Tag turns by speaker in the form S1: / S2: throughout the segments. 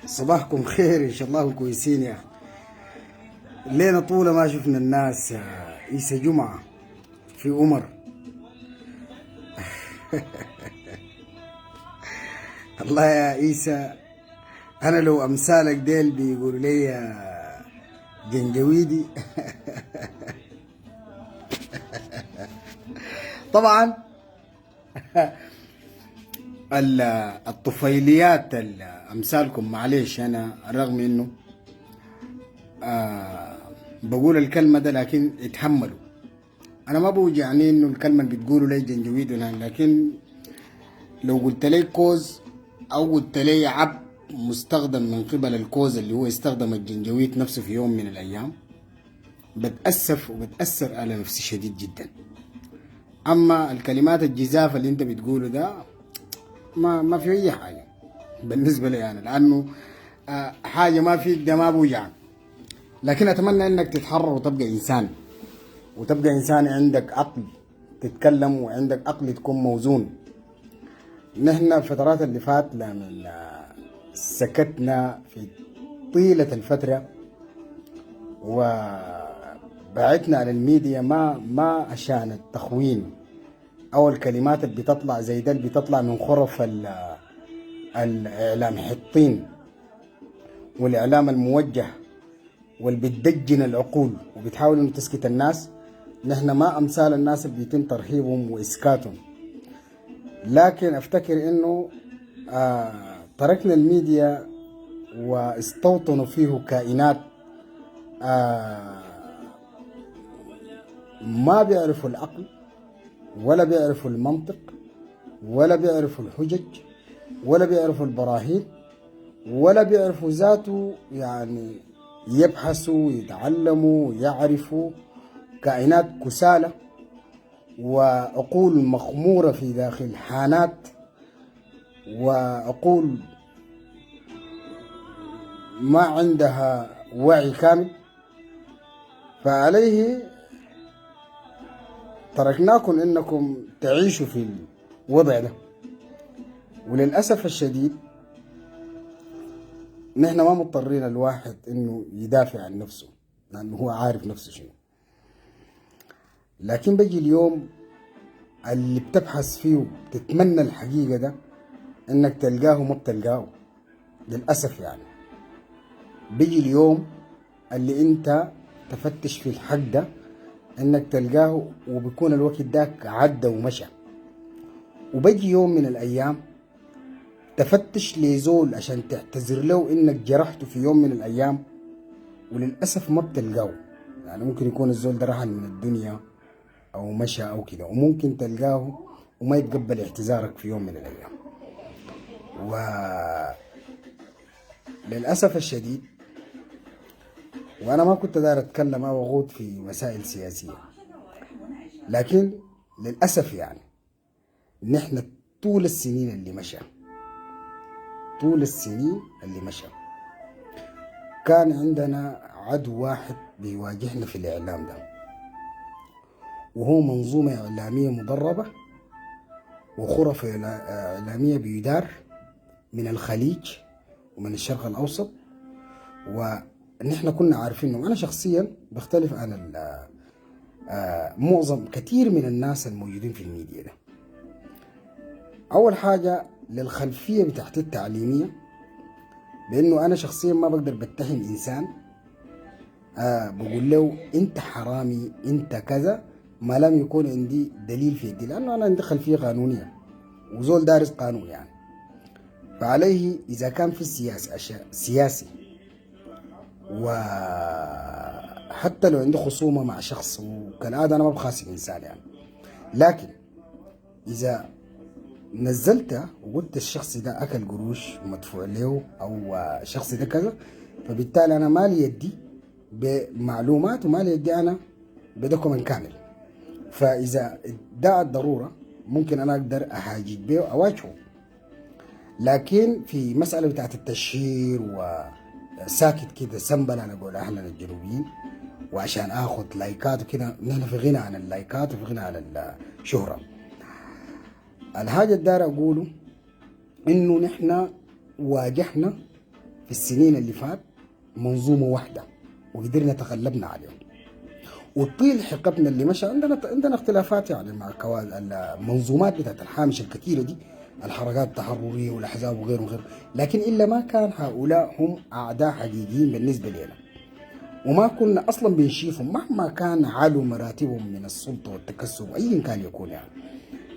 S1: صباحكم خير ان شاء الله كويسين يا اخي. لينا طولة ما شفنا الناس. عيسى جمعة في عمر. الله يا عيسى، انا لو امثالك ديل بيقولوا لي يا جنجويدي. طبعا الطفيليات امثالكم، معلش انا رغم انه بقول الكلمه ده لكن اتحملوا. انا ما بوجعني انه الكلمه اللي بتقولوا لي جنجويد، لكن لو قلت لي كوز او قلت لي عب مستخدم من قبل الكوز اللي هو يستخدم الجنجويد نفسه في يوم من الايام، بتأسف وبتأثر على نفسي شديد جدا. اما الكلمات الجزافه اللي انت بتقوله ده ما في اي حاجه بالنسبه لي انا، لانه حاجه ما فيك ده ما بوجعك. لكن اتمنى انك تتحرر وتبقى انسان، وتبقى انسان عندك عقل تتكلم، وعندك عقل تكون موزون. نحن الفترات اللي فات لما سكتنا في طيلة الفترة وبعدنا على الميديا، ما عشان التخوين او الكلمات اللي بتطلع زي ده اللي بتطلع من خرف الاعلام حطين، والاعلام الموجه واللي بتدجن العقول وبتحاول انه تسكت الناس. نحن ما امثال الناس اللي بيتم ترحيبهم واسكاتهم. لكن افتكر انه تركنا الميديا واستوطنوا فيه كائنات ما بيعرفوا العقل ولا بيعرفوا المنطق ولا بيعرفوا الحجج ولا بيعرفوا البراهين ولا بيعرفوا ذاته، يعني يبحثوا يتعلموا يعرفوا. كائنات كسالى وعقول مخمورة في داخل حانات وعقول ما عندها وعي كامل. فعليه تركناكم انكم تعيشوا في الوضع ده. وللأسف الشديد نحن ما مضطرين الواحد انه يدافع عن نفسه لانه هو عارف نفسه شنو. لكن بيجي اليوم اللي بتبحث فيه تتمنى الحقيقة ده انك تلقاه ما بتلقاه للأسف. يعني بيجي اليوم اللي انت تفتش في الحق ده انك تلقاه وبيكون الوقت داك عدى ومشى. وبيجي يوم من الايام تفتش لزول عشان تعتذر له انك جرحته في يوم من الايام، وللاسف ما بتلقاه. يعني ممكن يكون الزول ده رحل من الدنيا او مشى او كده، وممكن تلقاه وما يتقبل اعتذارك في يوم من الايام. وللاسف الشديد، وانا ما كنت داير اتكلم او اغوض في مسائل سياسيه، لكن للاسف يعني نحن طول السنين اللي مشى كان عندنا عدو واحد بيواجهنا في الإعلام ده، وهو منظومة إعلامية مدربة وخرف إعلامية بيدار من الخليج ومن الشرق الأوسط. ونحن كنا عارفينهم. أنا شخصيا بختلف عن معظم كثير من الناس الموجودين في الميديا ده. أول حاجة للخلفية بتاعتي التعليمية، لأنه أنا شخصيا ما بقدر بتهم إنسان بقول له أنت حرامي أنت كذا ما لم يكون عندي دليل في يدي، لأنه أنا عندي خلفية قانونية وزول دارس قانون يعني. فعليه إذا كان في السياسة سياسي وحتى لو عندي خصومة مع شخص، وكالعادة أنا ما بخاصم إنسان يعني، لكن إذا نزلت وقلت الشخص ده أكل قروش ومدفوع له أو الشخص ده كذا، فبالتالي أنا مالي يدي بمعلومات ومالي يدي أنا بدوكمنت كامل. فإذا ادعى الضرورة ممكن أنا أقدر أحاجج به وأواجهه. لكن في مسألة بتاعت التشهير وساكت كده سنبل أنا أقول أهلنا الجنوبيين وعشان آخذ لايكات وكده، نحن في غنى عن اللايكات وفي غنى عن الشهرة. الحاجة الدار أقوله إنه نحن واجهنا في السنين اللي فات منظومة واحدة وقدرنا تغلبنا عليهم. وطيل حقبنا اللي مشى عندنا اختلافات يعني مع المنظومات بتاعت الحامش الكثيرة دي، الحركات التحررية والأحزاب وغيره وغيره، لكن إلا ما كان هؤلاء هم أعداء حقيقيين بالنسبة لنا، وما كنا أصلا بنشيفهم مهما كان علوا مراتبهم من السلطة والتكسب أيا كان يكون. يعني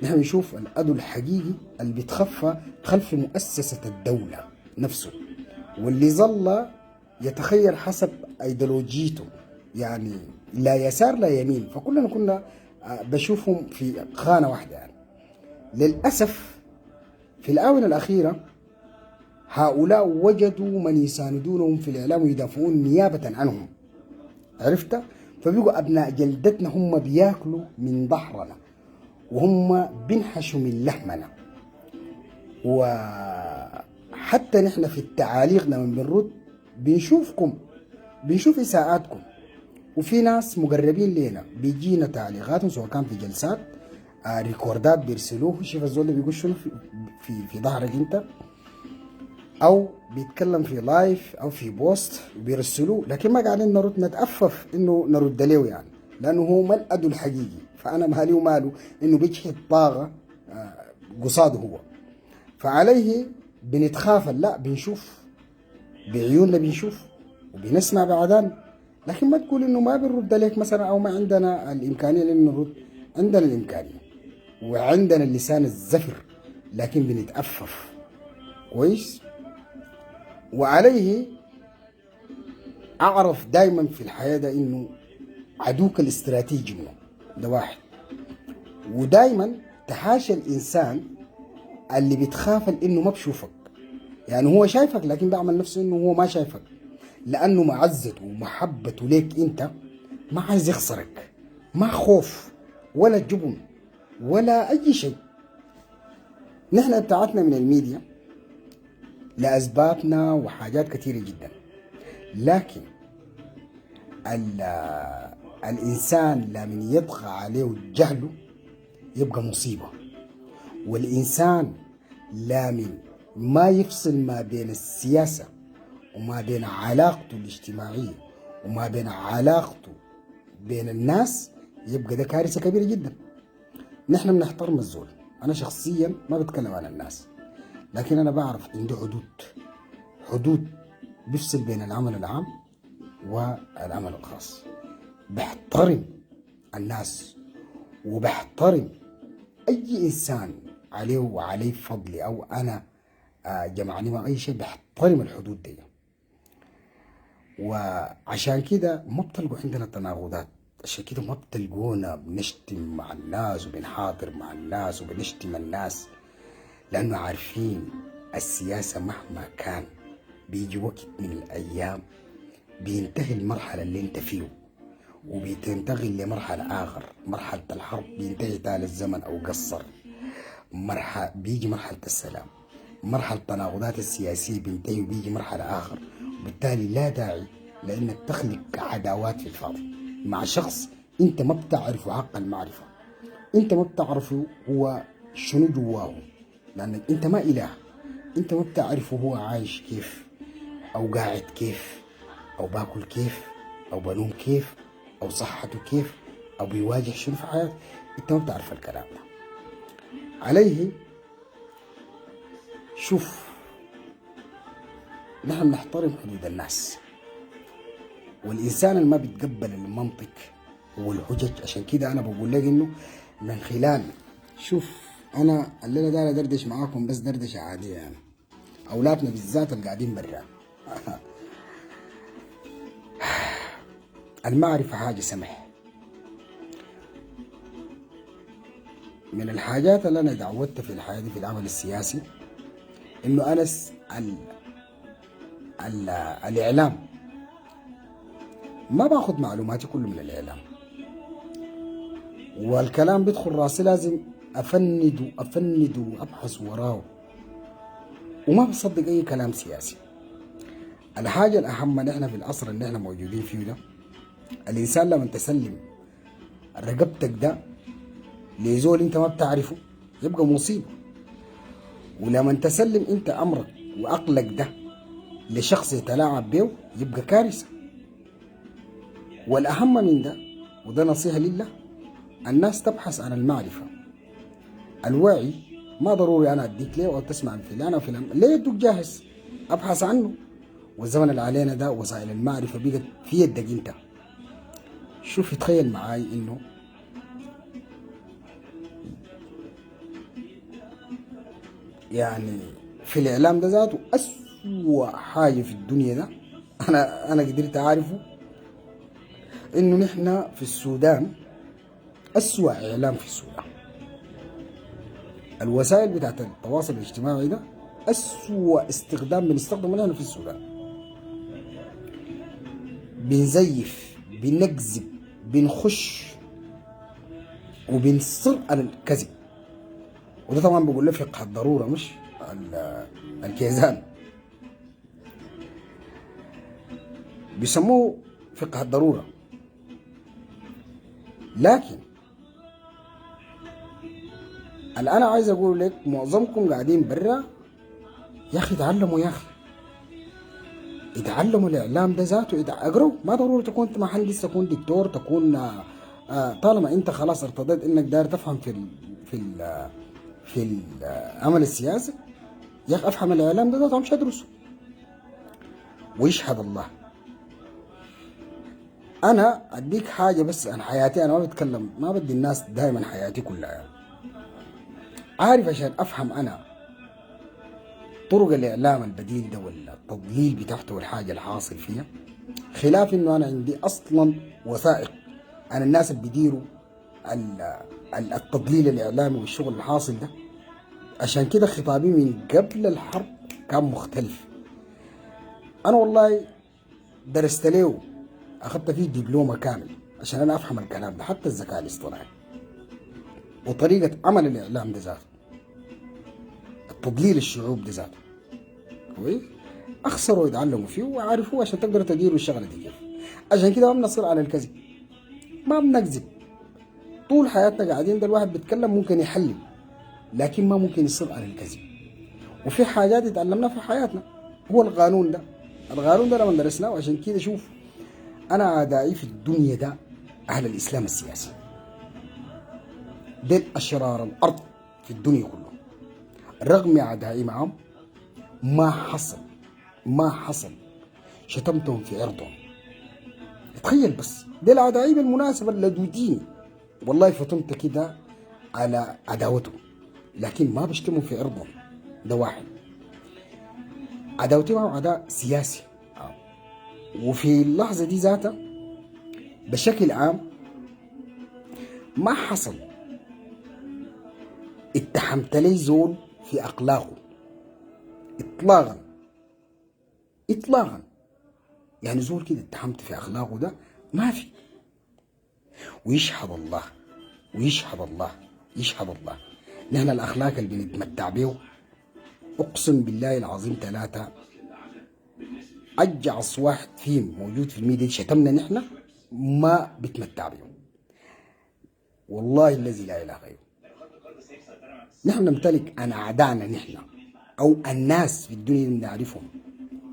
S1: نحن نشوف العدو الحقيقي اللي بيتخفى خلف مؤسسة الدولة نفسه، واللي ظل يتخير حسب ايديولوجيته، يعني لا يسار لا يمين. فكلنا كنا بشوفهم في خانة واحدة يعني. للأسف في الآونة الأخيرة هؤلاء وجدوا من يساندونهم في الإعلام ويدافعون نيابة عنهم، عرفت؟ فبيقوا أبناء جلدتنا هم بياكلوا من ظهرنا وهم بنحشوا من لحمنا. وحتى نحن في التعاليق لما بنرد بنشوفكم، بنشوف إساءاتكم، وفي ناس مقربين لنا بيجينا تعليقاتهم سواء كان في جلسات ريكوردات بيرسلوه، شوف الزول ده بيقول شنو في ظهرك انت، او بيتكلم في لايف او في بوست بيرسلوه، لكن ما قاعدين نرد، نتأفف انه نرد له يعني، لانه هو ملأده الحقيقي. فانا مالي وماله انه بيجحد طاغة قصاده هو. فعليه بنتخافل، لا بنشوف بعيوننا، بنشوف وبنسمع بعدان. لكن ما تقول انه ما بنرد عليك مثلا او ما عندنا الامكانيه انه نرد. عندنا الامكانيه وعندنا اللسان الزفر، لكن بنتأفف كويس. وعليه اعرف دايما في الحياه ده انه عدوك الاستراتيجي منه ده واحد، ودايما تحاشى الانسان اللي بتخاف انه ما بشوفك، يعني هو شايفك لكن بيعمل نفسه انه هو ما شايفك، لانه معزته ومحبته ليك انت ما عايز يخسرك، ما خوف ولا جبن ولا اي شيء. نحن ابتعدنا من الميديا لاسبابنا وحاجات كثيره جدا، لكن الانسان لمن يطغى عليه جهله يبقى مصيبه، والانسان لمن ما يفصل ما بين السياسه وما بين علاقته الاجتماعيه وما بين علاقته بين الناس يبقى ده كارثه كبيره جدا. نحن بنحترم الزول، انا شخصيا ما بتكلم عن الناس، لكن انا بعرف عنده حدود بيفصل بين العمل العام والعمل الخاص. بحترم الناس وبحترم اي انسان عليه وعليه فضلي او انا جمعني مع اي شيء، بحترم الحدود دي. وعشان كده ما بتلقوا عندنا تناقضات، عشان كده ما بتلقونا بنشتم مع الناس وبنحاضر مع الناس وبنشتم الناس، لانه عارفين السياسة مهما كان بيجي وقت من الايام بينتهي المرحلة اللي انت فيه وبتنتقل لمرحلة آخر، مرحلة الحرب بينتهي تالي الزمن أو قصر، بيجي مرحلة السلام، مرحلة التناقضات السياسية بينتهي وبيجي مرحلة آخر، وبالتالي لا داعي لأنك تخلق عداوات في الفاضي مع شخص أنت ما بتعرفه حق المعرفة، أنت ما بتعرفه هو شنو جواه، لأنك أنت ما إله، أنت ما بتعرفه هو عايش كيف أو قاعد كيف أو باكل كيف أو بنوم كيف أو صحته كيف أو بيواجه شنو في حياته، أنت ما بتعرف الكلام ده. عليه شوف، نحن نحترم حدود الناس، والإنسان اللي ما بيتقبل المنطق والحجج، عشان كده أنا بقول لك إنه من خلال شوف أنا الليلة داير أدردش معاكم بس دردشة عادية، يعني أولادنا بالذات اللي قاعدين برا المعرفة حاجة سمح. من الحاجات اللي أنا دعوتها في الحياة دي في العمل السياسي إنه أنا الإعلام ما باخد معلوماتي كله من الإعلام، والكلام بيدخل راسي لازم أفند وأبحث وراه، وما بصدق أي كلام سياسي. الحاجة الأهم نحن في العصر اللي نحن موجودين فيه ده، الإنسان لما تسلم رقبتك ده لزول أنت ما بتعرفه يبقى مصيبة، ولما تسلم أنت أمرك وعقلك ده لشخص يتلاعب به يبقى كارثة. والأهم من ده، وده نصيحة لله، الناس تبحث عن المعرفة. الوعي ما ضروري أنا أديك ليه أو تسمع عن فلان أو فلان، ليه يدوك جاهز أبحث عنه. والزمن اللي علينا ده وسائل المعرفة بقت في يدك أنت. شوف تخيل معاي إنه يعني في الإعلام ده ذاته أسوأ حاجة في الدنيا ده أنا قدرت أعرفه، إنه نحن في السودان أسوأ إعلام في السودان. الوسائل بتاعت التواصل الاجتماعي ده أسوأ استخدام بنستخدمه نحن في السودان، بنزيف بنكذب بنخش وبنصر على الكذب، وده طبعا بقول له فقه الضروره مش الكيزان، بيسموه فقه الضروره. لكن الان عايز اقول لك معظمكم قاعدين برا، يا اخي اتعلموا، يا اخي اتعلموا الاعلام ده ذاته، اقروا، ما ضروري تكون انت مهندس، تكون دكتور، تكون طالما انت خلاص ارتضيت انك داير تفهم في العمل السياسي، يا اخي افهم الاعلام ده ذاته، مش ادرسه. ويشهد الله انا اديك حاجه بس عن حياتي، انا ما بتكلم، ما بدي الناس دائما حياتي كلها يعني. عارف عشان افهم انا طرق الاعلام البديل ده ولا التضليل بتاعته والحاجه الحاصل فيها، خلاف انه انا عندي اصلا وثائق عن الناس اللي بيديروا التضليل الاعلامي والشغل الحاصل ده، عشان كده خطابي من قبل الحرب كان مختلف. انا والله درست له، اخذت فيه دبلومه كامل عشان انا افهم الكلام ده، حتى الذكاء الاصطناعي وطريقه عمل الاعلام ده ذاته، تضليل الشعوب ده ذاته. كويس؟ اخسروا يتعلموا فيه وعارفوه عشان تقدروا تديروا الشغله دي كيف. عشان كده ما بنصر على الكذب، ما بنكذب. طول حياتنا قاعدين ده الواحد بيتكلم ممكن يحلل، لكن ما ممكن يصر على الكذب. وفي حاجات اتعلمناها في حياتنا، هو القانون ده. القانون ده لما درسناه، وعشان كده شوف انا اعدائي في الدنيا ده اهل الاسلام السياسي، ديل اشرار الارض في الدنيا كلها. رغم اعدائي معهم ما حصل شتمتهم في عرضهم. تخيل بس، ديل اعدائي بالمناسبه اللدودين، والله فطنت كده على عداوتهم، لكن ما بشتموا في عرضهم. ده واحد. عداوتي معه عداء سياسي. وفي اللحظة دي ذاتها بشكل عام ما حصل اتهمت لي زول في أخلاقه إطلاقا. يعني زول كده اتهمت في أخلاقه ده ما في. ويشهد الله نحن الأخلاق اللي بنتمتع بيه، أقسم بالله العظيم ثلاثة أجعص واحد فيهم موجود في الميديا شتمنا نحن ما بتمتع بهم، والله الذي لا إله غيره. نحن نمتلك أن أعدائنا نحن أو الناس في الدنيا اللي نعرفهم،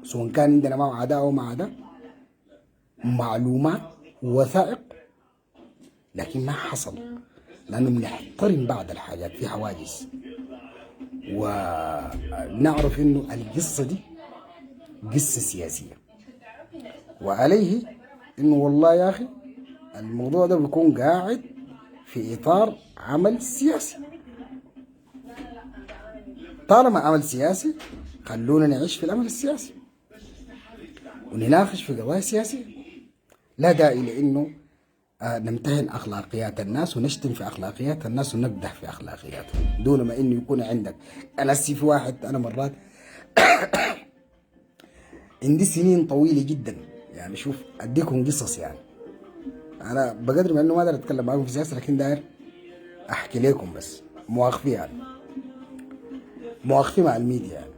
S1: سواء كان عندنا معه عداء أو ما عداء، معلومات ووثائق، لكن ما حصل لأنه بنحترم بعض الحاجات في حواجز. ونعرف إنه القصة دي قصة سياسية، وعليه إنه والله يا أخي الموضوع ده بيكون قاعد في إطار عمل سياسي. طالما عمل سياسي خلونا نعيش في العمل السياسي ونناقش في قضايا سياسية. لا داعي لأنه نمتهن أخلاقيات الناس ونشتم في أخلاقيات الناس ونقدح في أخلاقياتهم دون ما إنه يكون عندك. أنا في واحد، أنا مرات عندي سنين طويلة جدا، يعني شوف أديكم قصص. يعني أنا بقدر من إنه ما أقدر أتكلم معاكم في سياسة، لكن داير أحكي لكم بس مواقفي، يعني مواقفي مع الميديا. يعني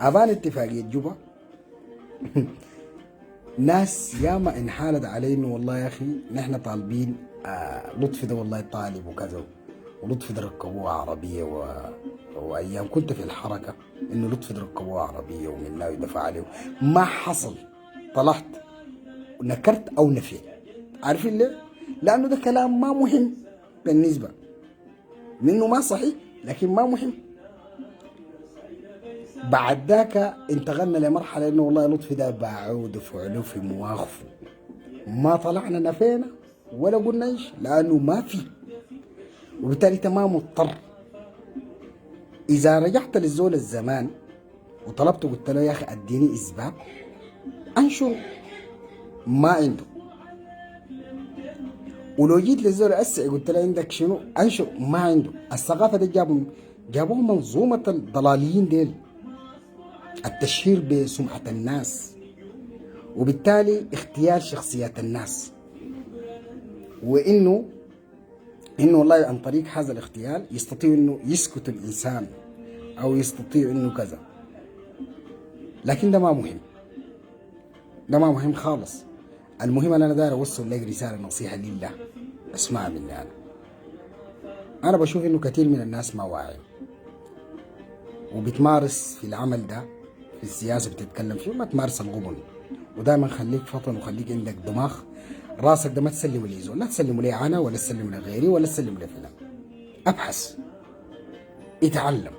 S1: أبان اتفاقية جوبا ناس ياما انحالت علي انه والله يا اخي نحن طالبين لطفي ده والله طالب وكذا، ولطفي ده ركبوها عربيه وايام كنت في الحركه انه لطفي ده ركبوها عربيه ومن ناوي دفع عليه. ما حصل. طلعت نكرت او نفيت. عارفين ليه؟ لانه ده كلام ما مهم بالنسبه منه، ما صحيح لكن ما مهم. بعد ذاك انتقلنا لمرحله انه والله لطفي ده باعوه ودفعوا له في مواقفه. ما طلعنا نفينا ولا قلنا ايش، لانه ما في، وبالتالي انت ما مضطر. اذا رجعت للزول الزمان وطلبته قلت له يا اخي اديني اثبات، انشر ما عنده. ولو جيت للزول هسه قلت له عندك شنو، انشر ما عنده. الثقافه دي جابوها منظومه الضلاليين ديل، التشهير بسمعة الناس، وبالتالي اختيار شخصيات الناس، وانه والله عن طريق هذا الاختيار يستطيع انه يسكت الانسان او يستطيع انه كذا. لكن ده ما مهم، ده ما مهم خالص. المهم انا داير اوصل لك رساله، نصيحه لله اسمعها مني. انا بشوف انه كثير من الناس ما واعي وبتمارس في العمل ده في السياسه بتتكلم فيه، ما تمارس الغبن. ودائما خليك فطن وخليك عندك دماغ. راسك ده ما تسلمه لي زول، لا تسلمه لي انا ولا تسلمه لغيري ولا تسلمه لفلان. ابحث، اتعلم،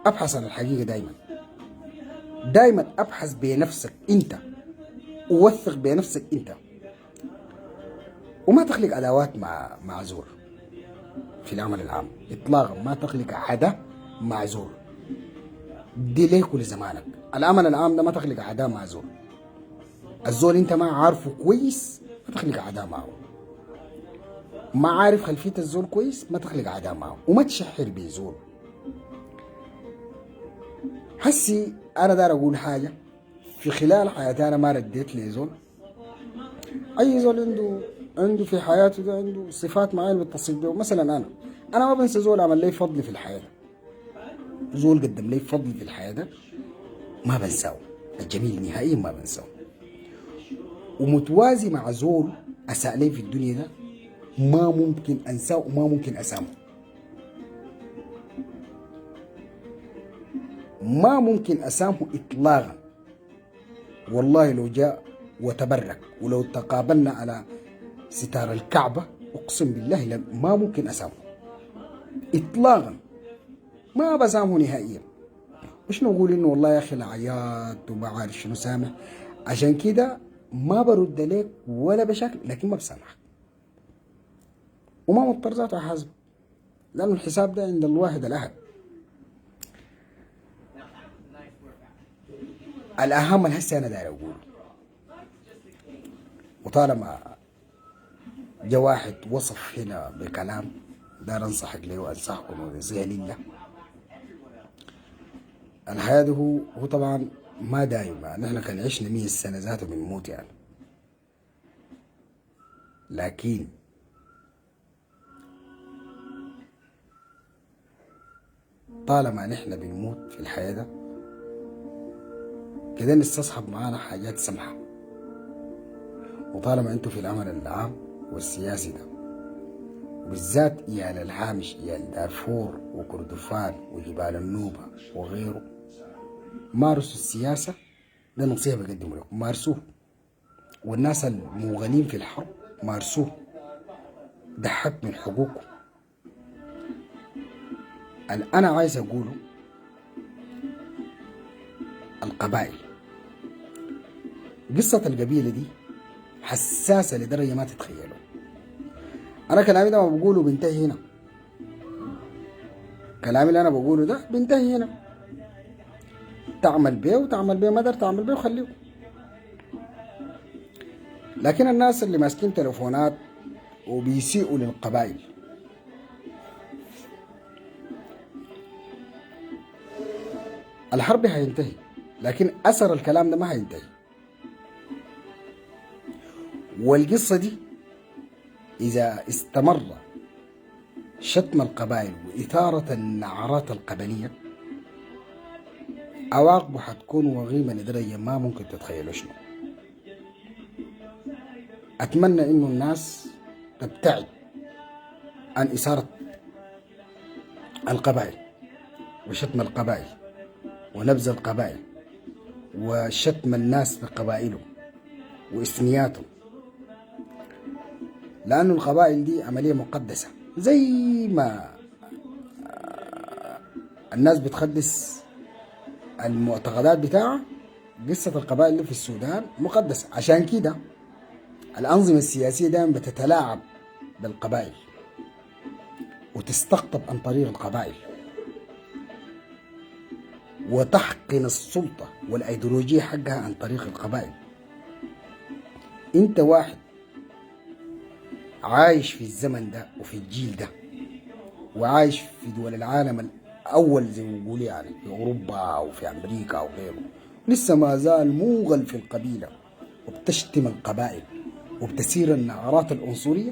S1: ابحث عن الحقيقه. دائما ابحث بنفسك انت، ووثق بنفسك انت، وما تخلق عداوات مع زور في العمل العام اطلاقا. ما تخلق عدا مع زور، دي ليه كل زمانك. العمل العام ده ما تخلق عداء مع زول. الزول انت ما عارفه كويس ما تخلق عداء معه. ما عارف خلفيه الزول كويس ما تخلق عداء معه، وما تشحر بزول. هسي انا دار اقول حاجه، في خلال حياتي انا ما رديت لي زول. اي زول عنده في حياته ده عنده صفات معينه بتصف بيه. مثلا انا ما بنسى زول عمل لي فضل في الحياه ده، زول قدم لي فضل في الحياه ده ما بنساه، الجميل نهائيا ما بنساه. ومتوازي مع زول اساء لي في الدنيا ده ما ممكن انساه وما ممكن اسامه، ما ممكن اسامه اطلاقا. والله لو جاء وتبرك ولو تقابلنا على ستار الكعبة اقسم بالله ما ممكن اسامه اطلاقا، ما بسامه نهائيا. مش نقول انه والله يا اخي العياط وما عارف شنو سامح، عشان كده ما برد لك ولا بشكل، لكن ما بسامحك وما مضطر ذاته احاسبك، لانه الحساب ده عند الواحد الاحد. الاهم هسه انا داير اقوله، وطالما جا واحد وصف هنا بكلام داير انصحك ليه وانصحكم ونصيحة لله. الحياة ده هو طبعا ما دايم، نحن كان عشنا 100 سنة ذاته بنموت يعني، لكن طالما نحن بنموت في الحياة ده كده نستصحب معانا حاجات سمحة. وطالما انتوا في العمل العام والسياسي ده، وبالذات ايال الهامش ايال دارفور وكردفان وجبال النوبة وغيره، مارسوا السياسة، ده نصيحة بقدمه لكم، مارسوه. والناس الموغلين في الحرب مارسوه، ده حق من حقوقكم. انا عايز اقوله القبائل، قصة القبيلة دي حساسة لدرجة ما تتخيلوا. انا كلامي ده ما بقوله بينتهي هنا، كلامي اللي انا بقوله ده بينتهي هنا، تعمل بيه وتعمل بيه، ما قدرت تعمل بيه وخليه. لكن الناس اللي ماسكين تليفونات وبيسيئوا للقبائل، الحرب هينتهي لكن اثر الكلام ده ما هينتهي. والقصة دي اذا استمر شتم القبائل واثارة النعرات القبلية، عواقبه حتكون وغيمة لدرجة ما ممكن تتخيلوا شنو. اتمنى انه الناس تبتعد عن اثارة القبائل وشتم القبائل ونبذ القبائل وشتم الناس بقبائلهم واثنياتهم، لأنه القبائل دي عملية مقدسة. زي ما الناس بتقدس المعتقدات بتاعها، قصة القبائل دي في السودان مقدسة. عشان كده الأنظمة السياسية دائما بتتلاعب بالقبائل وتستقطب عن طريق القبائل وتحقن السلطة والأيديولوجية حقها عن طريق القبائل. انت واحد عايش في الزمن ده وفي الجيل ده وعايش في دول العالم الأول زي ما بيقولوا يعني في أوروبا أو في أمريكا أو غيره، لسه ما زال موغل في القبيلة وبتشتم القبائل وبتسير النعرات العنصرية،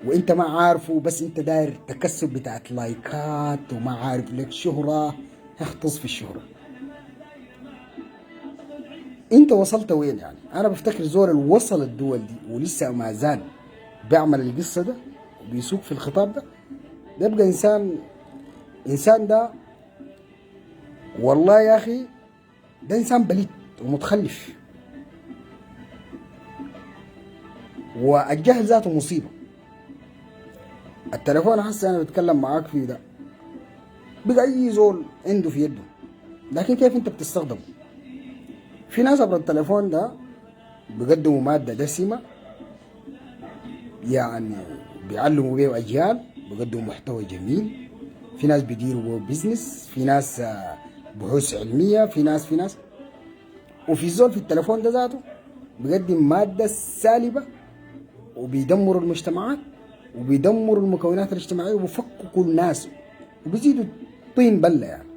S1: وانت ما عارفه، بس انت داير تكسب بتاعت لايكات وما عارف لك شهرة. اختص في الشهرة. انت وصلت وين يعني؟ انا بفتكر زول اللي وصل الدول دي ولسه ما زال بيعمل القصة ده وبيسوق في الخطاب ده، ده يبقى انسان ده والله يا اخي ده انسان بليد ومتخلف، والجهل ذاته مصيبة. التليفون هسه انا بتكلم معاك فيه ده بقى اي زول عنده في يده، لكن كيف انت بتستخدمه؟ في ناس عبر التليفون ده بيقدموا مادة دسمة، يعني بيعلموا بيه اجيال، بيقدموا محتوى جميل، في ناس بيديروا بيزنس، في ناس بحوث علمية، في ناس وفي زول في التليفون ده ذاته بيقدم مادة سالبة وبيدمر المجتمعات وبيدمر المكونات الاجتماعية وبيفككوا الناس وبيزيدوا طين بلة يعني.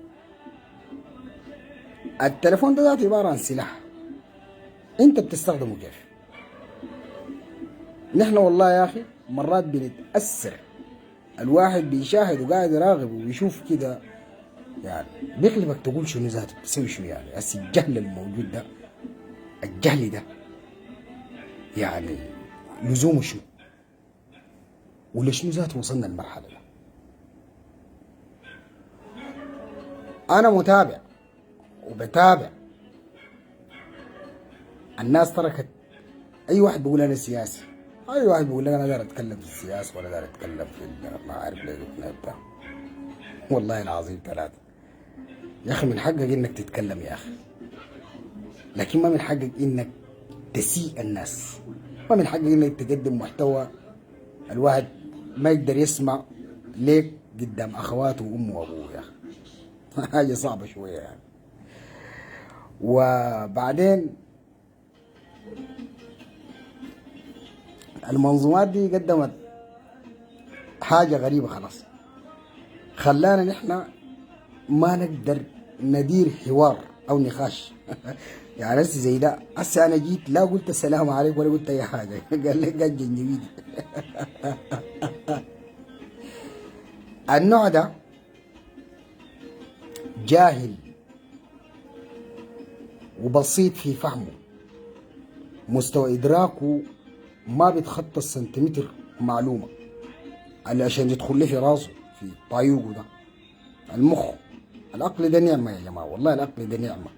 S1: التليفون ده ذاته عبارة عن سلاح، انت بتستخدمه كيف؟ نحن والله يا اخي مرات بنتأثر، الواحد بيشاهد وقاعد يراقب وبيشوف كده، يعني بيقلبك تقول شنو ذاته بتسوي شنو يعني. هسه الجهل الموجود ده، الجهل ده يعني لزومه شنو؟ ولشنو ذاته وصلنا المرحلة ده؟ أنا متابع وبتابع الناس تركت. أي واحد بيقول أنا سياسي، أي واحد بيقول أنا داير أتكلم في السياسة ولا داير أتكلم في ما عارف ليه بتاع. والله العظيم ثلاثة يا أخي من حقك إنك تتكلم يا أخي، لكن ما من حقك إنك تسيء الناس، ما من حقك إنك تقدم محتوى الواحد ما يقدر يسمع ليك قدام أخواته وأمه وأبوه يا أخي. حاجة صعبة شوية يعني. وبعدين المنظومات دي قدمت حاجة غريبة خلاص، خلانا نحن ما نقدر ندير حوار أو نقاش. يعني هسه زي ده، هسه أنا جيت لا قلت السلام عليكم ولا قلت أي حاجة. قال لي قال جنجبيدي. النوع ده جاهل وبسيط في فهمه، مستوى إدراكه ما بيتخطى السنتيمتر معلومة اللي عشان يدخل له في راسه في طايوقه ده. المخ، العقل ده نعمة يا جماعة، والله العقل ده نعمة.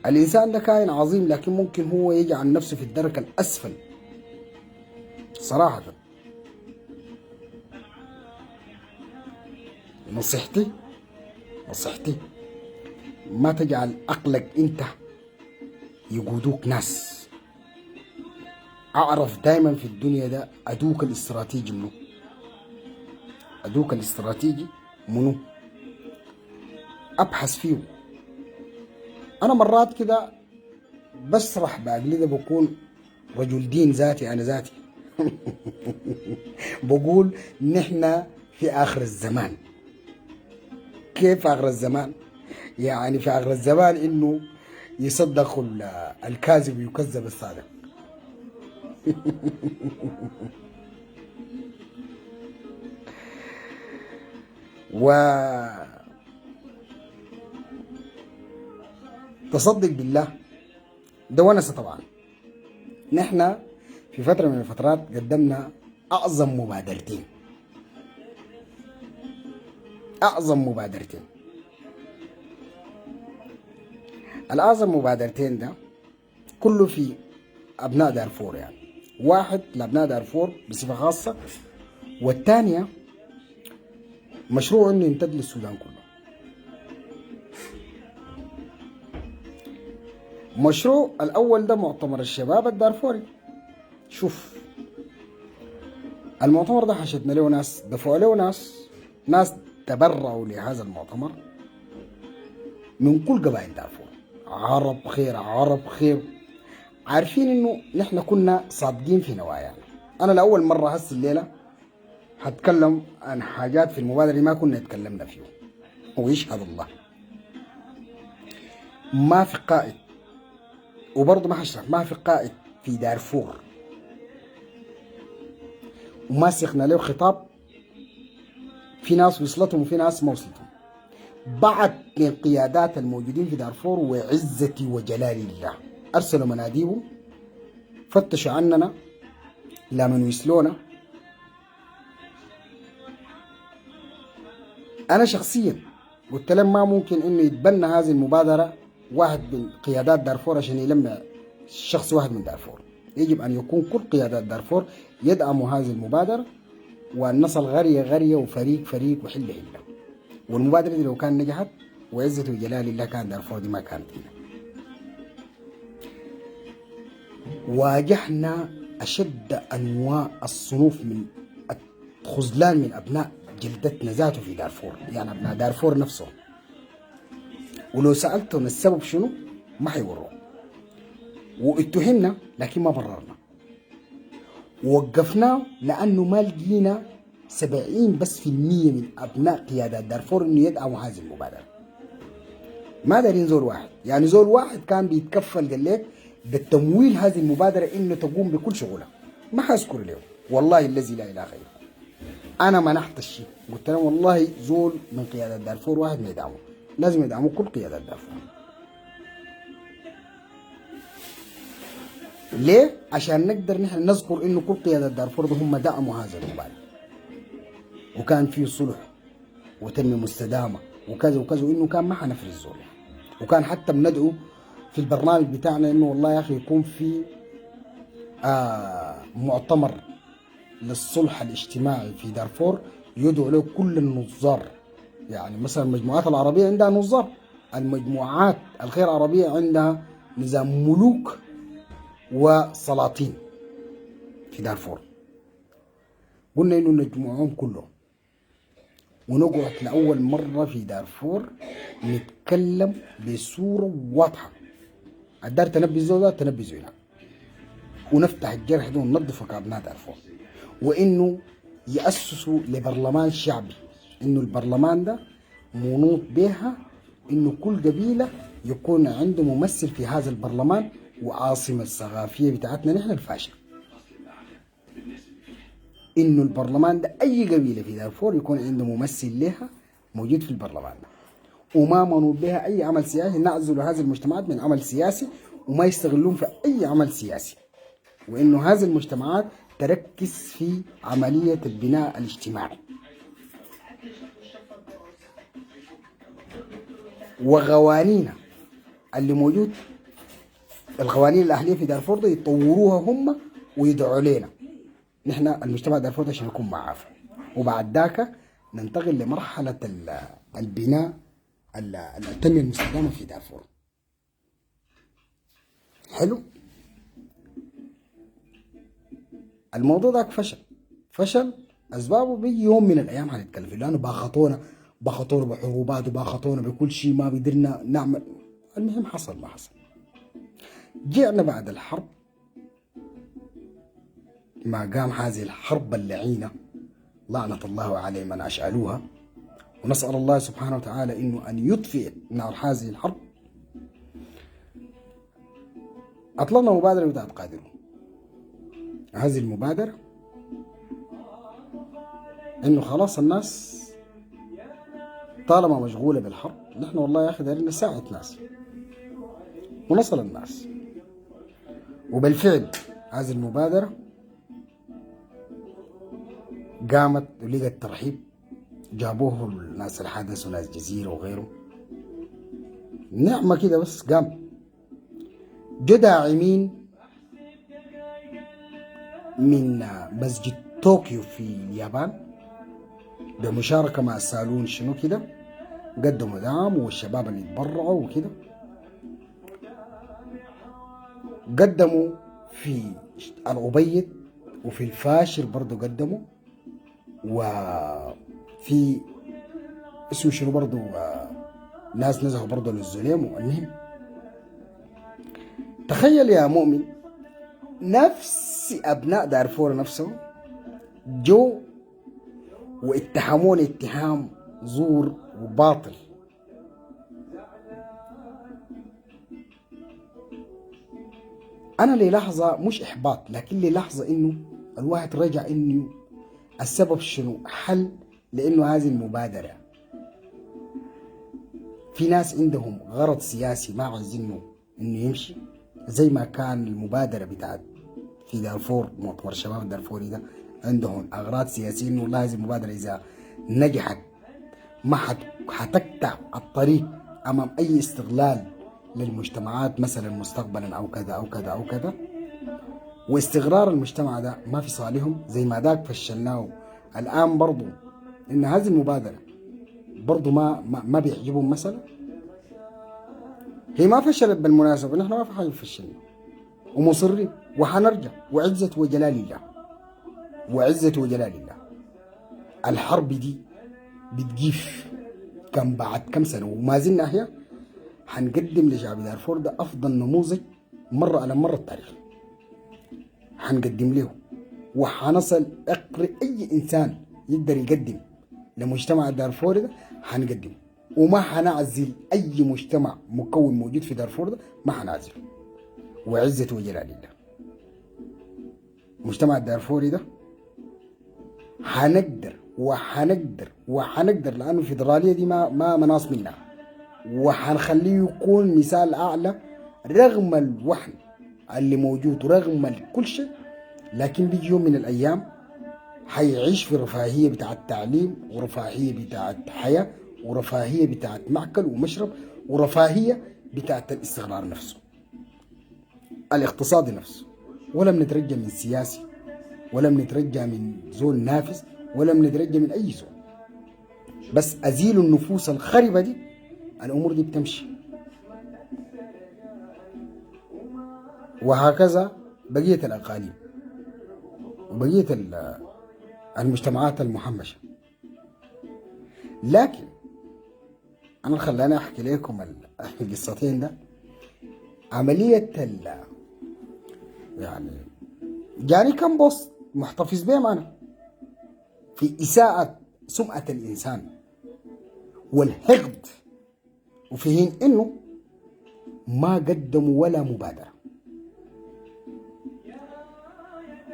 S1: الإنسان ده كائن عظيم، لكن ممكن هو يجعل نفسه في الدرك الأسفل صراحة. نصيحتي ما تجعل عقلك انت يقودوك ناس. اعرف دايما في الدنيا ده ادوك الاستراتيجي منو، ادوك الاستراتيجي منو، ابحث فيه. انا مرات كده بسرح بعقلي ده، بكون رجل دين ذاتي انا ذاتي. بقول نحن في اخر الزمان. كيف اخر الزمان؟ يعني في اخر الزمان انه يصدق الكاذب ويكذب الصادق. و تصدق بالله ده ونسة. طبعا نحن في فترة من الفترات قدمنا أعظم مبادرتين، الأعظم مبادرتين ده كله في أبناء دارفور. يعني واحد لأبناء دارفور بصفة خاصة، والثانية مشروع إنه يمتد للسودان كله. مشروع الأول ده مؤتمر الشباب الدارفوري. شوف المؤتمر ده حشدنا له ناس، دفعوا له ناس تبرعوا لهذا المؤتمر من كل قبائل دارفور، عرب خير. عارفين انه نحن كنا صادقين في نوايانا. انا لاول مره هسه الليله هتكلم عن حاجات في المبادره ما كنا اتكلمنا فيه، ويشهد الله ما في قائد، وبرضه ما هشرح، ما في قائد في دارفور وما سيقنا له خطاب. في ناس وصلتهم وفي ناس ما وصلتهم. بعت للقيادات الموجودين في دارفور وعزتي وجلال الله، ارسلوا مناديبهم فتشوا عننا لما يسلونا. انا شخصيا قلت لهم ما ممكن انه يتبنى هذه المبادره واحد من قيادات دارفور عشان يلمع شخص واحد من دارفور. يجب ان يكون كل قيادات دارفور يدعموا هذه المبادره، وان نصل غريه وفريق وحله حله. والمبادره دي لو كان نجحت وعزة وجلال الله كان دارفور دي ما كانت هنا. واجهنا اشد انواع الصنوف من الخذلان من ابناء جلدتنا ذاته في دارفور، يعني ابناء دارفور نفسهم. ولو سالتهم السبب شنو ما حيوروه. واتهمنا لكن ما بررنا. ووقفناه لانه ما لقينا 70 بس في المية من ابناء قيادات دارفور انه يدعموا هذه المبادره. ما دارين زول واحد، يعني زول واحد كان بيتكفل قال لك بالتمويل هذه المبادرة إنه تقوم بكل شغلها. ما حذكر له والله الذي لا إله غيره. أنا منحت الشيء، قلت لهم والله زول من قيادة دارفور واحد ما يدعمه، لازم يدعموا كل قيادة دارفور. ليه؟ عشان نقدر نحن نذكر إنه كل قيادة دارفور هم دعموا هذا المبادرة، وكان في صلح وتنمية مستدامة وكذا وكذا، وإنه كان ما حنفرز الزول، وكان حتى بندعو في البرنامج بتاعنا إنه والله يا أخي يكون في مؤتمر للصلح الاجتماعي في دارفور يدعو له كل النظار. يعني مثلا المجموعات العربية عندها نظار، المجموعات الغير عربية عندها نظام ملوك وسلاطين في دارفور. قلنا إنه نجمعهم كلهم ونقعد لأول مرة في دارفور نتكلم بصورة واضحة. الدار تنبي الزول تنبي زوجنا، ونفتح الجرح ده وننظف أبناء دارفور، وإنه يأسسوا لبرلمان شعبي، إنه البرلمان ده منوط بها إنه كل قبيلة يكون عنده ممثل في هذا البرلمان، وعاصمة الثقافية بتاعتنا نحن الفاشل، إنه البرلمان ده أي قبيلة في دارفور يكون عنده ممثل لها موجود في البرلمان ده، وما منوط بها أي عمل سياسي. نعزل هذه المجتمعات من عمل سياسي وما يستغلون في أي عمل سياسي، وإنه هذه المجتمعات تركز في عملية البناء الاجتماعي. وقوانينا اللي موجود، القوانين الأهلية في دارفور ده يطوروها هم ويدعوا لنا نحن المجتمع دارفور عشان يكون معاه، وبعد ذاك ننتقل لمرحلة البناء التنمية المستدامة في دارفور. حلو. الموضوع ذاك فشل أسبابه بيجي يوم من الأيام هنتكلم فيه، لأنه باخطونا بحروبات وباخطونا بكل شيء ما قدرنا نعمل. المهم حصل ما حصل. جئنا بعد الحرب، ما قام هذه الحرب اللعينة لعنة الله عليه من أشعلوها، ونسأل الله سبحانه وتعالى إنه أن يطفئ نار هذه الحرب. أطلقنا مبادرة بتاعت قادرون. هذه المبادرة إنه خلاص الناس طالما مشغولة بالحرب، نحن والله يا أخي دايرين نساعد ناس ونصل الناس. وبالفعل هذه المبادرة قامت ولقت ترحيب، جابوه الناس الحدث وناس جزيرة وغيره، نعمة كده بس قام. جو داعمين من مسجد طوكيو في اليابان بمشاركة مع السالون شنو كده، قدموا دعم، والشباب اللي يتبرعوا وكده قدموا في الأبيض وفي الفاشر برضو قدموا، وفي اسمه شنو برضو ناس نزحوا برضو للزليم. والمهم تخيل يا مؤمن، نفس أبناء دارفور نفسهم جو واتهمون اتهام زور وباطل. أنا للحظة مش إحباط، لكن للحظة إنه الواحد رجع إنه السبب شنو حل، لأنه هذه المبادرة في ناس عندهم غرض سياسي ما عايزينه إنه يمشي، زي ما كان المبادرة بتاعت في دارفور مؤتمر الشباب الدارفوري ده عندهم أغراض سياسية، إنه والله هذه المبادرة إذا نجحت ما حتقطع الطريق أمام أي استغلال للمجتمعات مثلا مستقبلا أو كذا أو كذا أو كذا، واستقرار المجتمع ده ما في صالحهم زي ما ذاك فشلناه. الآن برضو إن هذه المبادرة برضو ما بيعجبهم مثلا. هي ما فشلت بالمناسبة، نحن ما في حاجة فشلنا ومصرين وحنرجع، وعزة وجلال الله، وعزة وجلال الله. الحرب دي بتجيف كم بعد كم سنة وما زلنا أحياء. حنقدم لشعب دارفور ده أفضل نموذج مرة على مرة التاريخ، حنقدم له، وحنصل أقرب أي إنسان يقدر يقدم لمجتمع دارفور ده حنقدم. وما حنعزل أي مجتمع مكون موجود في دارفور ده، ما حنعزله وعزة وجلال الله. المجتمع الدارفوري ده حنقدر لأنه الفيدرالية دي ما مناص منها، وحنخليه يكون مثال أعلى رغم الوحن اللي موجود ورغم كل شيء. لكن بيجي يوم من الأيام حيعيش في رفاهية بتاعت تعليم، ورفاهية بتاعت حياة، ورفاهية بتاعت مأكل ومشرب، ورفاهية بتاعت الاستقرار نفسه الاقتصادي نفسه. ولا بنترجى من سياسي، ولا بنترجى من زول نافس، ولا بنترجى من أي زول. بس أزيل النفوس الخربة دي، الأمور دي بتمشي. وهكذا بقية الأقاليم وبقية المجتمعات المحمشة. لكن أنا خلاني أحكي لكم القصتين ده. عملية يعني جاني كم بوست محتفظ بيه معنا في إساءة سمعة الإنسان والحقد، وفي حين إنه ما قدموا ولا مبادرة.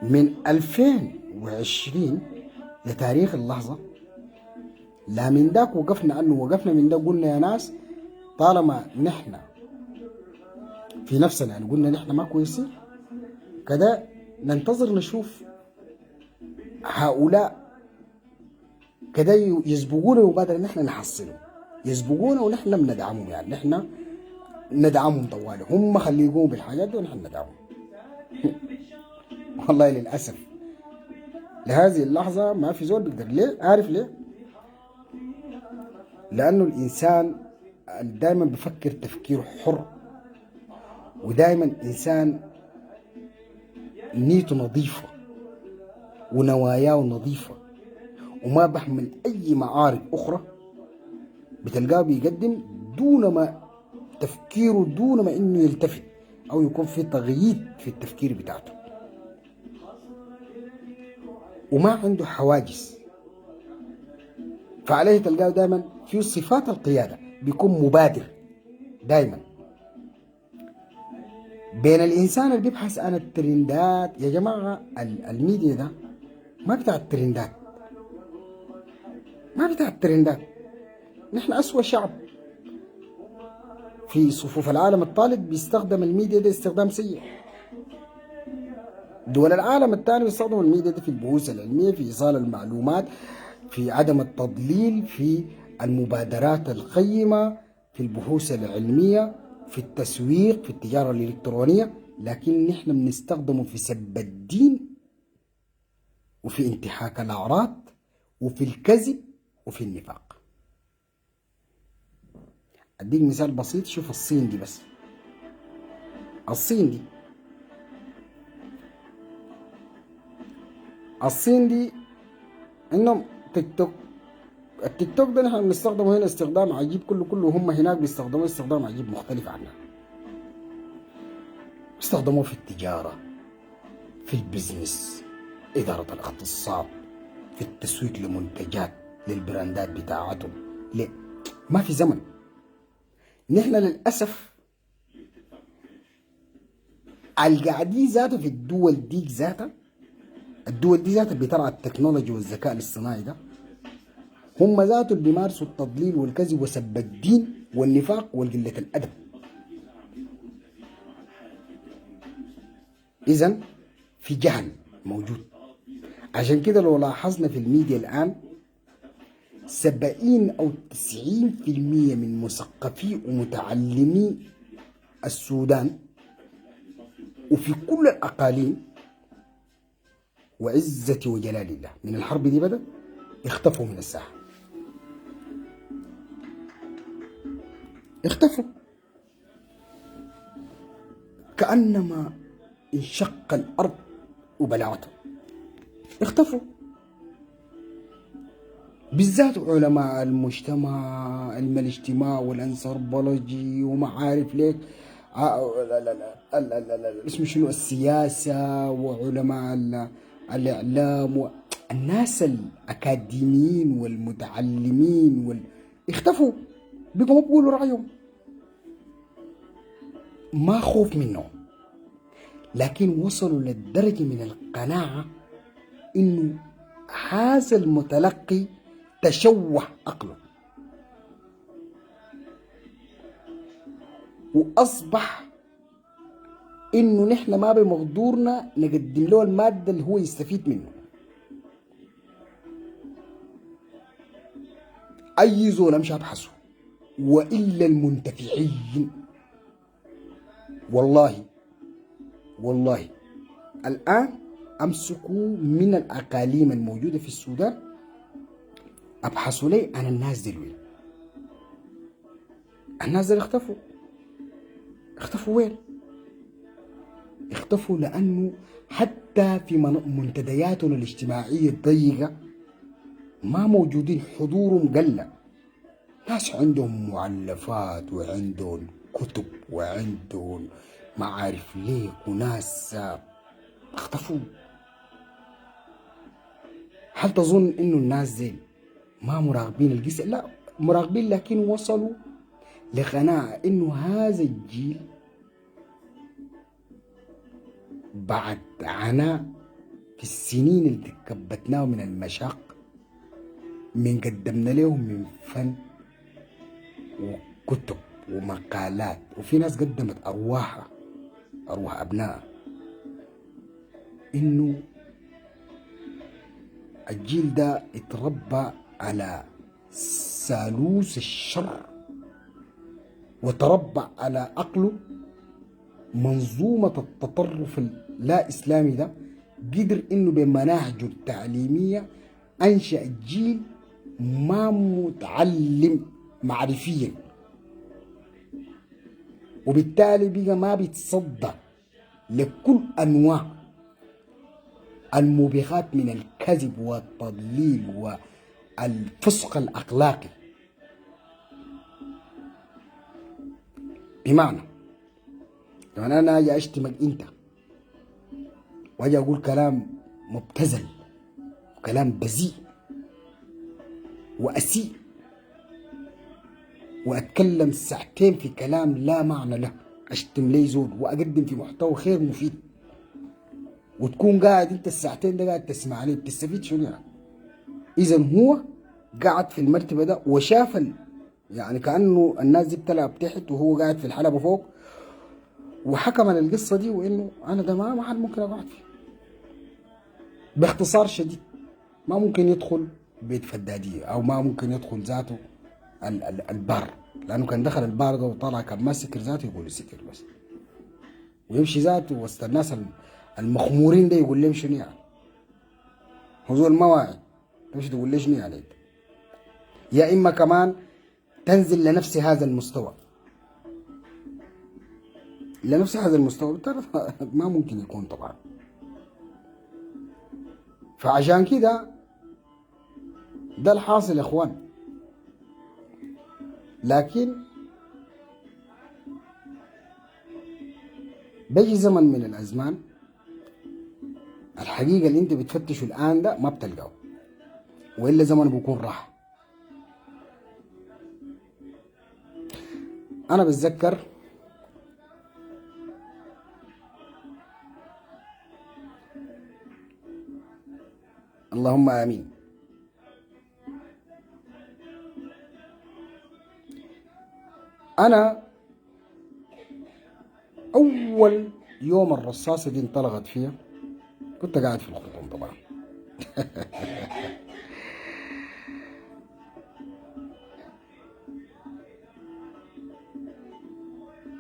S1: من 2020 لتاريخ اللحظة، لا من داك وقفنا من ده قلنا يا ناس طالما نحن في نفسنا، يعني قلنا نحن ما كويسين كده، ننتظر نشوف هؤلاء كده يسبقونا مبادرة نحن نحصلهم، يسبقونا ونحن بندعمهم. يعني نحن ندعمهم طوالي، هم خليه يقوموا بالحاجات دي ونحن ندعمهم. والله للأسف لهذه اللحظة ما في زول بيقدر. ليه؟ عارف ليه؟ لأنه الإنسان دائما بفكر تفكير حر، ودائما إنسان نيته نظيفة ونواياه نظيفة، وما بحمل أي معارض أخرى. بتلقاه بيقدم دون ما تفكيره، دون ما إنه يلتفت أو يكون في تغيير في التفكير بتاعته، وما عنده حواجز. فعليه تلقاه دائما في صفات القيادة، بيكون مبادر دائما. بين الإنسان اللي بيبحث عن الترندات، يا جماعة الميديا ده ما بتاع الترندات، ما بتاع الترندات. نحن أسوأ شعب في صفوف العالم الطالب بيستخدم الميديا ده استخدام سيء. دول العالم الثاني بيستخدموا الميديا ده في البحوث العلمية، في إيصال المعلومات، في عدم التضليل، في المبادرات القيمة، في البحوث العلمية، في التسويق، في التجارة الإلكترونية. لكن نحن بنستخدمه في سب الدين، وفي انتهاك الأعراض، وفي الكذب، وفي النفاق. أديك مثال بسيط. شوف الصين دي بس، الصين دي عندهم تيك توك. التيك توك ده نحن بنستخدمه هنا استخدام عجيب، كله هم هناك بيستخدموه استخدام عجيب مختلف عننا. بيستخدموه في التجارة، في البزنس، إدارة الاقتصاد، في التسويق لمنتجات للبراندات بتاعتهم. ليه؟ ما في زمن. نحن للأسف القاعدين ذاته في الدول دي ذاتها، بترعى التكنولوجيا والذكاء الاصطناعي ده، هم ذاته اللي بيمارسوا التضليل والكذب وسب الدين والنفاق والقلة الأدب. إذن في جهل موجود. عشان كده لو لاحظنا في الميديا الآن 70 أو 90% من مثقفي ومتعلمي السودان وفي كل الأقاليم وعزة وجلال الله من الحرب دي بدأ اختفوا من الساحة، اختفوا كأنما انشق الأرض وبلعتهم، اختفوا. بالذات علماء المجتمع، علم الاجتماع والانثروبولوجي وما عارف ليك اسمه شنو السياسة، وعلماء الإعلام، الناس الأكاديميين والمتعلمين اختفوا. بقوا ما بيقولوا رأيهم، ما خوف منهم، لكن وصلوا للدرجة من القناعة إنه هذا المتلقي تشوه عقله، وأصبح إنه نحن ما بمقدورنا نقدم له المادة اللي هو يستفيد منه. أي زول أمشي أبحثه وإلا المنتفعين. والله الآن أمسكوا من الأقاليم الموجودة في السودان أبحثوا لي عن الناس دي وين. الناس دي اختفوا وين؟ اختفوا لأنه حتى في منتدياتنا الاجتماعية الضيقة ما موجودين، حضورهم قل. ناس عندهم مؤلفات وعندهم كتب وعندهم ما عارف ليه، وناس اختفوا. هل تظن انه الناس زي ما مراقبين القصة؟ لا، مراقبين، لكن وصلوا لقناعة انه هذا الجيل بعد عناء في السنين اللي كبتناه من المشاق، من قدمنا لهم من فن وكتب ومقالات، وفي ناس قدمت أرواح أبناء، إنه الجيل ده اتربى على ثالوث الشر، وتربى على عقله منظومة التطرف اللا إسلامي ده. قدر إنه بمناهجه التعليمية أنشأ جيل ما متعلم معرفيا، وبالتالي بقى ما بيتصدى لكل أنواع الموبقات من الكذب والتضليل والفسق الأخلاقي. بمعنى لما أنا أجي أشتمك أنت وأجي أقول كلام مبتذل وكلام بذيء وأسيء، وأتكلم ساعتين في كلام لا معنى له، أشتم لي زول وأقدم في محتوى خير مفيد، وتكون قاعد أنت الساعتين ده قاعد تسمع لي، بتستفيد شنو يعني؟ إذا هو قاعد في المرتبة ده وشاف يعني كأنه الناس دي بتلعب تحت وهو قاعد في الحلبة فوق، وحكم على القصة دي وإنه أنا ده ما حد ممكن أقعد فيه. باختصار شديد، ما ممكن يدخل بيت فدادية، أو ما ممكن يدخل ذاته البار، لأنه كان دخل البار ده وطلع كان ما سكر ذاته يقول سكر بس، ويمشي ذاته وسط الناس المخمورين ده يقول لهم شنو يعني؟ هو زول ما واعي، تمشي تقول لي شنو يعني؟ يا إما كمان تنزل لنفس هذا المستوى، بالتالي ما ممكن يكون طبعا. فعشان كده ده الحاصل يا اخوان. لكن بيجي زمن من الازمان الحقيقه اللي انت بتفتشه الان ده ما بتلقاه، والا زمن بيكون راح. انا بتذكر اللهم امين، انا اول يوم الرصاصه دي انطلقت فيها كنت قاعد في الخرطوم طبعا.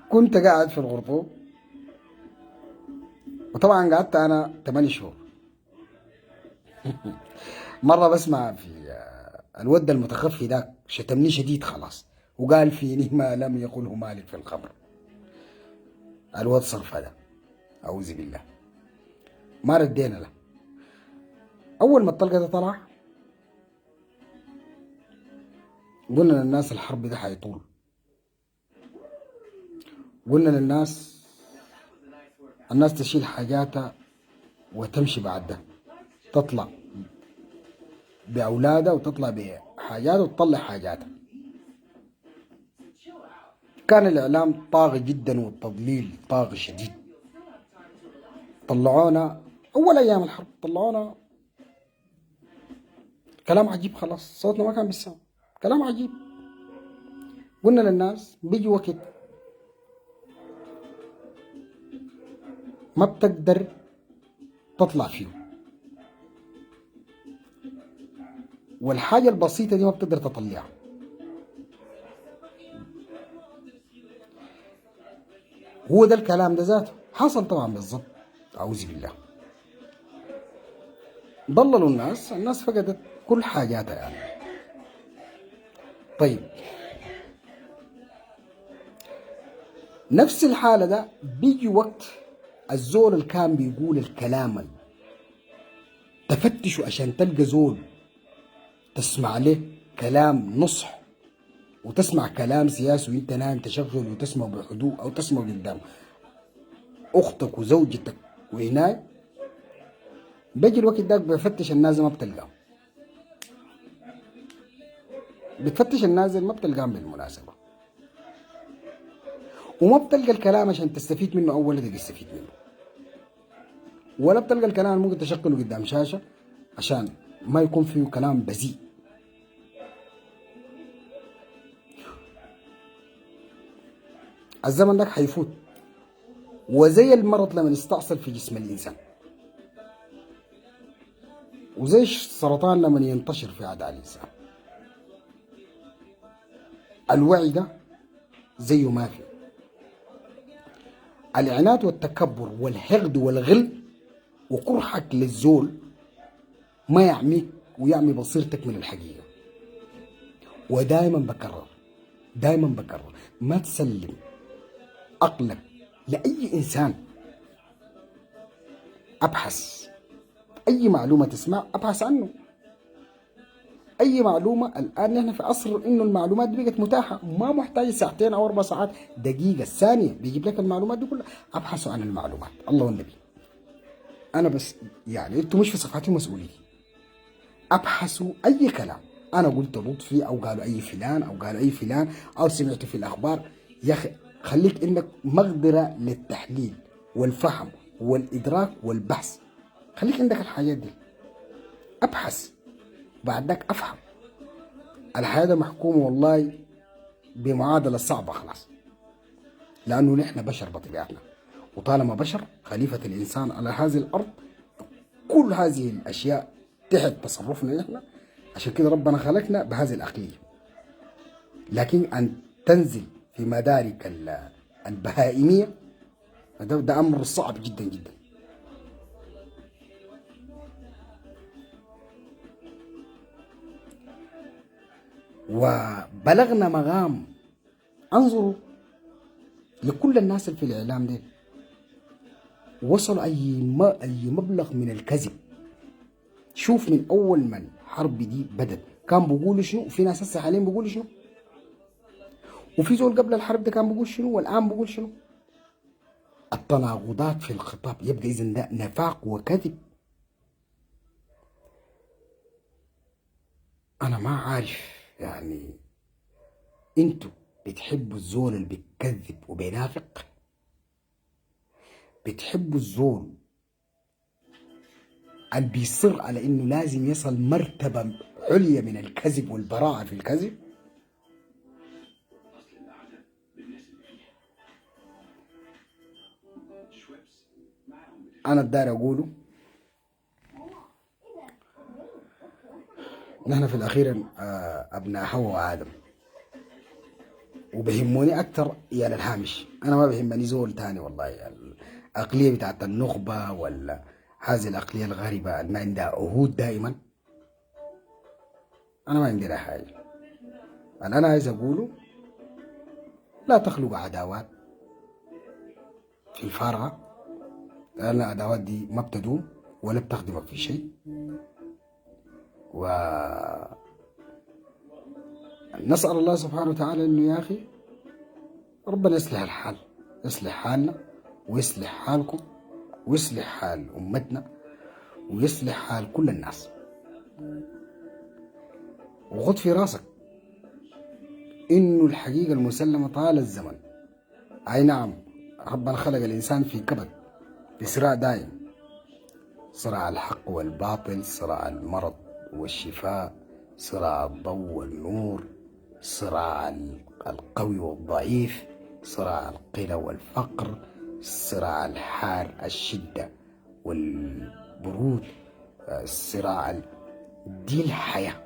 S1: كنت قاعد في الخرطوم، وطبعا قعدت انا 8 شهور. مره بسمع في الود المتخفي ده شتمني شديد خلاص، وقال فيني ما لم يقله مالك في الخمر. الواد صرف هذا، اعوذ بالله، ما ردينا له. اول ما الطلقه ده طلع قلنا للناس الحرب ده حيطول، قلنا للناس الناس تشيل حاجاتها وتمشي بعد ده، تطلع بأولادها وتطلع بحاجاتها وتطلع حاجاتها. كان الإعلام طاغي جدا والتضليل طاغي شديد. طلعونا أول أيام الحرب، طلعونا كلام عجيب، خلاص صوتنا ما كان بيسمع، كلام عجيب. قلنا للناس بيجي وقت ما بتقدر تطلع فيه، والحاجة البسيطة دي ما بتقدر تطلعها. هو ده الكلام ده ذاته حصل طبعا بالضبط. أعوذ بالله. ضللوا الناس فقدت كل حاجاتها يعني. طيب نفس الحالة ده بيجي وقت الزول اللي كان بيقول الكلام تفتشوا عشان تلقى زول تسمع له كلام نصح وتسمع كلام سياسي وانت نايم تشغل وتسمع بهدوء او تسمع قدام اختك وزوجتك وهناك. بيجي الوقت داك بفتش النازل ما بتلقاه، بتفتش النازل ما بتلقاه بالمناسبة، وما بتلقى الكلام عشان تستفيد منه أول ولا تستفيد منه، ولا بتلقى الكلام اللي ممكن تشغله قدام شاشة عشان ما يكون فيه كلام بذيء. الزمن ده حيفوت، وزي المرض لما يستأصل في جسم الإنسان، وزي السرطان لما ينتشر في أعضاء الإنسان، الوعي ده زيه ما في. العناد والتكبر والحقد والغل وكرهك للزول ما يعميك ويعمي بصيرتك من الحقيقة. ودائما بكرر، دائما بكرر، ما تسلم عقلك لأي إنسان. أبحث أي معلومة تسمع أبحث عنه. أي معلومة الآن نحن في عصر إنه المعلومات دي بقت متاحة، ما محتاج ساعتين أو 4 ساعات، دقيقة ثانية بيجيب لك المعلومات دي كلها. أبحثوا عن المعلومات، الله والنبي. أنا بس يعني أنتوا مش في صفحتي مسؤولية. أبحثوا أي كلام أنا قلت رد فيه أو قالوا أي فلان أو قالوا أي فلان أو سمعته في الأخبار. يا أخي خليك إنك مقدرة للتحليل والفهم والإدراك والبحث، خليك عندك الحاجات دي. أبحث بعدك أفهم. الحياة ده محكومة والله بمعادلة صعبة خلاص، لأنه نحن بشر بطبيعتنا، وطالما بشر خليفة الإنسان على هذه الأرض، كل هذه الأشياء تحت تصرفنا نحن. عشان كده ربنا خلقنا بهذه العقلية. لكن أن تنزل في مدارك البهائمية ده أمر صعب جدا جدا. وبلغنا مغام. انظروا لكل الناس اللي في الإعلام دي وصلوا أي مبلغ من الكذب. شوف من أول ما الحرب دي بدت كان بيقولوا شنو، وفي ناس هسه حاليا بيقولوا شنو، وفي زول قبل الحرب ده كان بيقول شنو والآن بيقول شنو. التناقضات في الخطاب يبقى إذن ده نفاق وكذب. أنا ما عارف يعني انتوا بتحبوا الزول اللي بيكذب وبينافق؟ بتحبوا الزول اللي بيصر على انه لازم يصل مرتبة عليا من الكذب والبراءة في الكذب؟ انا الدار اقوله نحن في الاخير ابناء حواء وادم، وبهموني اكثر يا الهامش. انا ما بهمني زول تاني والله، العقليه بتاعت النخبه ولا هذه العقليه الغريبه اللي ما عندها عهود دائما، انا ما عندي لها حاجه. اللي انا عايز اقوله لا تخلق عداوات في الفارغه، لان العداوات دي ما بتدوم ولا بتخدمك في شيء. و نسأل الله سبحانه وتعالى انه يا اخي ربنا يصلح الحال، يصلح حالنا ويصلح حالكم ويصلح حال امتنا ويصلح حال كل الناس. وخد في راسك إنه الحقيقة المسلمة طال الزمن. أي نعم، ربنا خلق الإنسان في كبد، في صراع دائم، صراع الحق والباطل، صراع المرض والشفاء، صراع الضوء والنور، صراع القوي والضعيف، صراع الغنى والفقر، صراع الحار الشدة والبرود، دي الحياة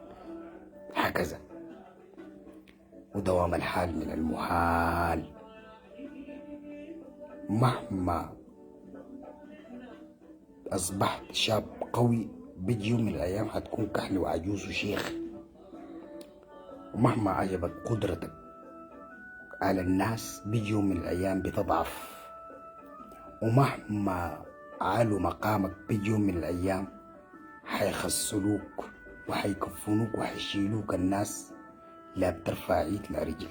S1: هكذا. ودوام الحال من المحال. مهما أصبحت شاب قوي بيجي يوم من الأيام هتكون كحل وعجوز وشيخ. ومهما عجبت قدرتك على الناس بيجي يوم من الأيام بتضعف. ومهما علوا مقامك بيجي يوم من الأيام حيخسلوك وحيكفنوك وحيشيلوك الناس، لا بترفع ايد لا رجل.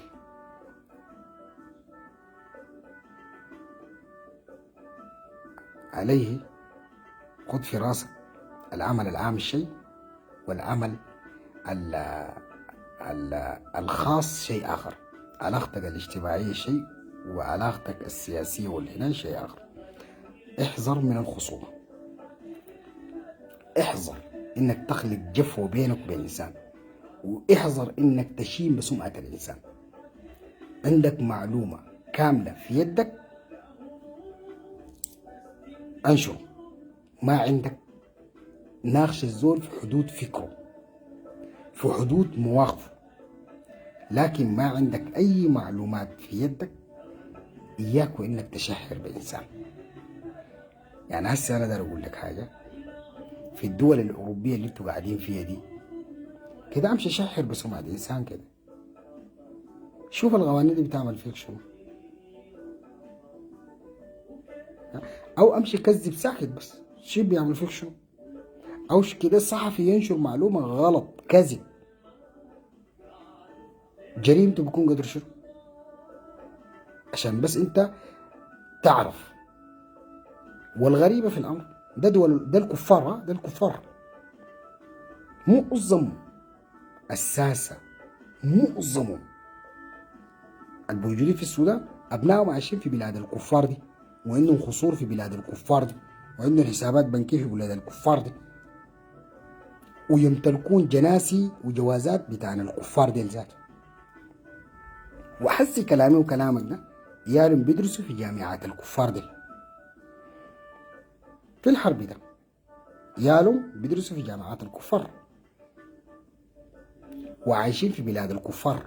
S1: عليه خد في راسك العمل العام شيء، والعمل ال ال الخاص شيء آخر. علاقتك الاجتماعية شيء، وعلاقتك السياسية والهنا شيء آخر. احذر من الخصومة، احذر انك تخلق جفوة بينك وبين الإنسان، واحذر انك تشين بسمعة الإنسان. عندك معلومة كاملة في يدك انشر، ما عندك ناقش الزول في حدود فكره، في حدود مواقفه. لكن ما عندك اي معلومات في يدك، اياك وانك تشهر بانسان. يعني هسه انا داير اقول لك حاجه، في الدول الاوروبيه اللي انتوا قاعدين فيها دي كده امشي شهر بسمعة انسان كده، شوف القوانين دي بتعمل فيك شنو. او امشي كذب ساكت بس، شو بيعمل فيك شنو. او كده الصحفي ينشر معلومه غلط كذب، جريمته بيكون قدر شنو، عشان بس انت تعرف. والغريبه في الامر ده دول، ده الكفار، ده الكفار معظم الساسه، معظمهم الموجودين في السودان ابنائهم عايشين في بلاد الكفار دي، وعندهم خصور في بلاد الكفار دي، وعندهم حسابات بنكيه في بلاد الكفار دي، ويمتلكون جناسي وجوازات بتاعنا الكفار دي ذاته. وحسي كلامي وكلامك ده يالهم بيدرسوا في جامعات الكفار دي في الحرب ده، يالهم بيدرسوا في جامعات الكفار وعايشين في بلاد الكفار.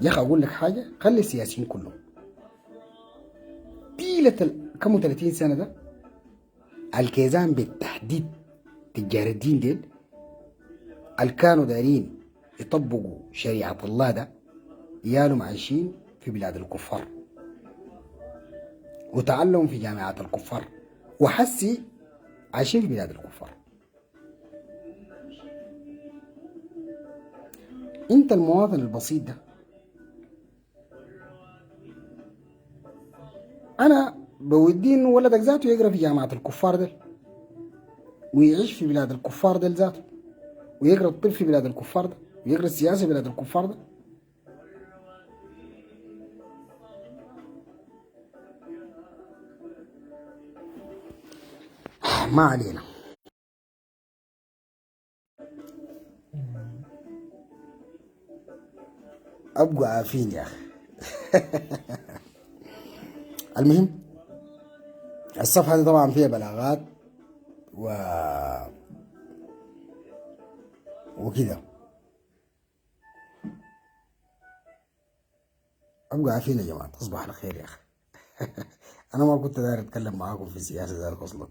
S1: يا اخي اقول لك حاجه، خلي السياسيين كلهم طيله كم 30 سنه ده الكيزان بالتحديد، تجار الدين ديل اللي كانوا دايرين يطبقوا شريعه الله ده، يالهم عايشين في بلاد الكفار وتعلموا في جامعات الكفار، وحسي عايشين في بلاد الكفار. انت المواطن البسيط ده، انا بودي انه ولدك ذاته يقرا في جامعة الكفار ده، ويعيش في بلاد الكفار ده ذاته، ويقرا الطب في بلاد الكفار ده، ويقرا السياسة في بلاد الكفار ده. ما علينا، ابقوا عارفين يا اخي. المهم الصفحة دي طبعا فيها بلاغات وكده، ابقوا عارفين يا جماعة. تصبح على خير يا اخي. انا ما كنت داير اتكلم معاكم في السياسة ذات اصلا.